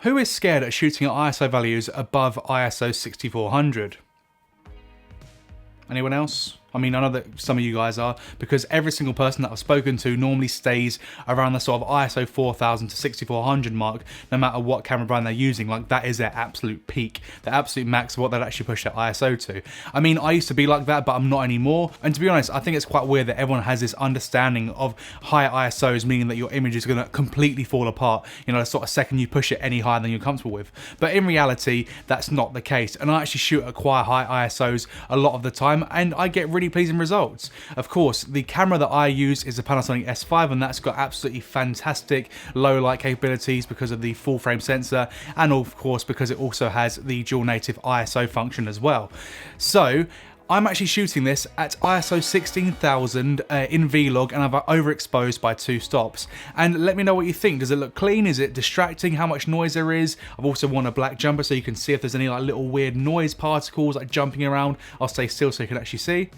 Who is scared at shooting at ISO values above ISO 6400? Anyone else? I mean, I know that some of you guys are, because every single person that I've spoken to normally stays around the sort of ISO 4000 to 6400 mark, no matter what camera brand they're using. Like, that is their absolute peak, the absolute max of what they'd actually push their ISO to. I mean, I used to be like that, but I'm not anymore. And to be honest, I think it's quite weird that everyone has this understanding of higher ISOs, meaning that your image is going to completely fall apart, you know, the sort of second you push it any higher than you're comfortable with. But in reality, that's not the case. And I actually shoot at quite high ISOs a lot of the time, and I get really pleasing results. Of course, the camera that I use is a Panasonic S5, and that's got absolutely fantastic low light capabilities because of the full frame sensor, and of course because it also has the dual native ISO function as well. So I'm actually shooting this at ISO 16000 in Vlog, and I've overexposed by 2 stops. And let me know what you think. Does it look clean? Is it distracting? How much noise there is? I've also worn a black jumper so you can see if there's any like little weird noise particles like jumping around. I'll stay still so you can actually see.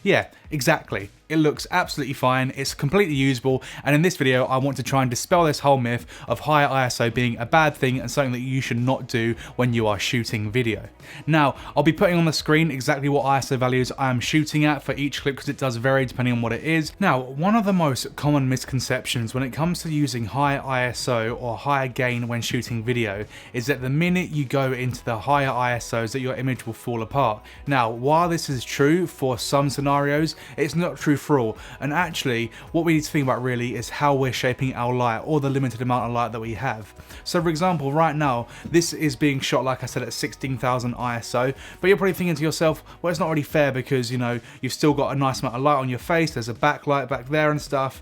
Yeah, exactly. It looks absolutely fine, it's completely usable, and in this video I want to try and dispel this whole myth of higher ISO being a bad thing and something that you should not do when you are shooting video. Now, I'll be putting on the screen exactly what ISO values I am shooting at for each clip because it does vary depending on what it is. Now, one of the most common misconceptions when it comes to using higher ISO or higher gain when shooting video is that the minute you go into the higher ISOs that your image will fall apart. Now, while this is true for some scenarios, it's not true for all, and actually what we need to think about really is how we're shaping our light, or the limited amount of light that we have. So for example, right now this is being shot, like I said, at 16,000 ISO, but you're probably thinking to yourself, well, it's not really fair because, you know, you've still got a nice amount of light on your face, there's a backlight back there and stuff,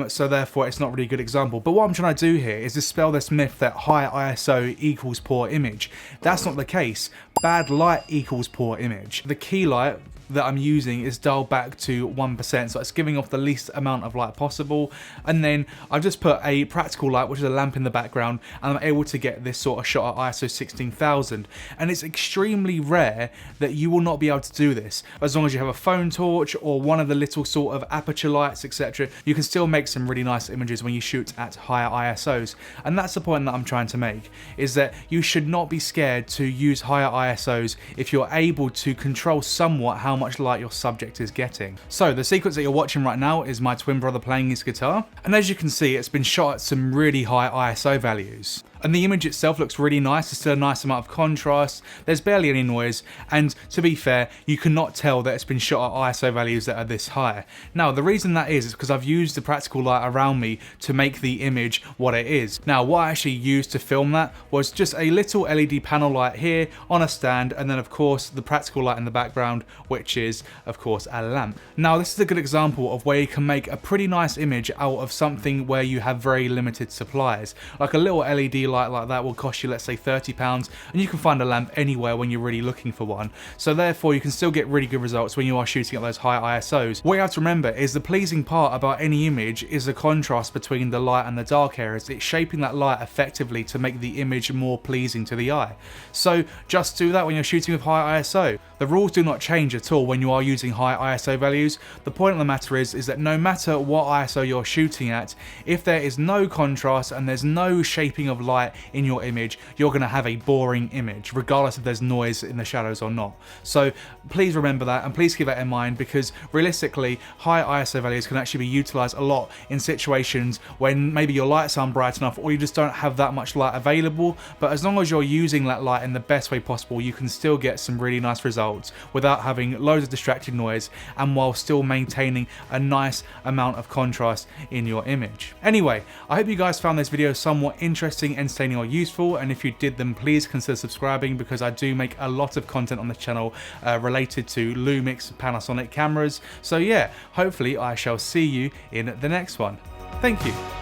so therefore it's not really a good example. But what I'm trying to do here is dispel this myth that higher ISO equals poor image. That's not the case. Bad light equals poor image. The key light that I'm using is dialed back to 1%, so it's giving off the least amount of light possible, and then I've just put a practical light, which is a lamp in the background, and I'm able to get this sort of shot at ISO 16000, and it's extremely rare that you will not be able to do this. As long as you have a phone torch or one of the little sort of aperture lights, etc., you can still make some really nice images when you shoot at higher ISOs, and that's the point that I'm trying to make, is that you should not be scared to use higher ISOs if you're able to control somewhat how much light your subject is getting. So the sequence that you're watching right now is my twin brother playing his guitar, and as you can see, it's been shot at some really high ISO values. And the image itself looks really nice, there's still a nice amount of contrast, there's barely any noise, and to be fair, you cannot tell that it's been shot at ISO values that are this high. Now, the reason that is because I've used the practical light around me to make the image what it is. Now, what I actually used to film that was just a little LED panel light here on a stand, and then of course the practical light in the background, which is of course a lamp. Now, this is a good example of where you can make a pretty nice image out of something where you have very limited supplies. Like a little LED light like that will cost you, let's say, £30, and you can find a lamp anywhere when you're really looking for one. So therefore you can still get really good results when you are shooting at those high ISOs. What you have to remember is the pleasing part about any image is the contrast between the light and the dark areas. It's shaping that light effectively to make the image more pleasing to the eye. So just do that when you're shooting with high ISO. The rules do not change at all when you are using high ISO values. The point of the matter is that no matter what ISO you're shooting at, if there is no contrast and there's no shaping of light in your image, you're going to have a boring image, regardless if there's noise in the shadows or not. So please remember that, and please keep that in mind, because realistically, high ISO values can actually be utilized a lot in situations when maybe your lights aren't bright enough, or you just don't have that much light available. But as long as you're using that light in the best way possible, you can still get some really nice results without having loads of distracting noise, and while still maintaining a nice amount of contrast in your image. Anyway, I hope you guys found this video somewhat interesting, entertaining, or useful, and if you did, then please consider subscribing, because I do make a lot of content on the channel related to Lumix Panasonic cameras. So yeah, hopefully I shall see you in the next one. Thank you.